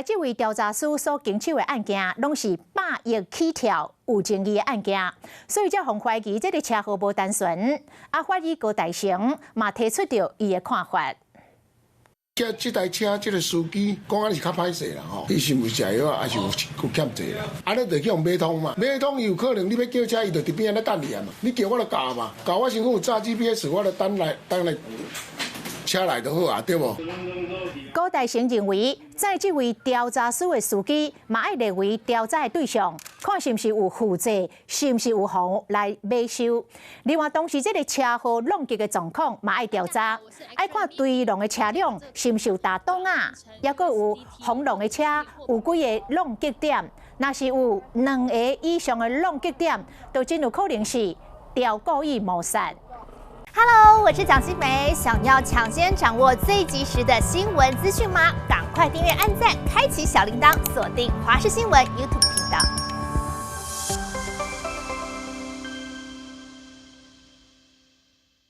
这位调查师所经手的案件，拢是100亿起跳有争议的案件，所以才互怀疑这个车祸无单纯。法医高大成嘛提出着伊的看法。这台车这个司机讲安是较歹势啦吼，伊是毋是食药还是有欠债啦？安尼就去用买通嘛，买通有可能你要叫车，伊就伫边仔咧等你啊嘛。你叫我就教嘛，教我身躯有炸 GPS， 我就等来车来就好啊，对无？高大成认为，在这位调查师的司机，嘛爱列为调查的对象，看是毋是有负债，是毋是有互来买收。另外，当时这个车祸弄击的状况嘛爱调查，爱看追弄的车辆是毋是有打洞啊，也佫有轰弄的车有几个弄击点。若是有2个以上的弄击点，就真有可能是调故意谋杀。Hello， 我是蒋欣梅。想要抢先掌握最及时的新闻资讯吗？赶快订阅、按赞、开启小铃铛，锁定华视新闻 YouTube 频道。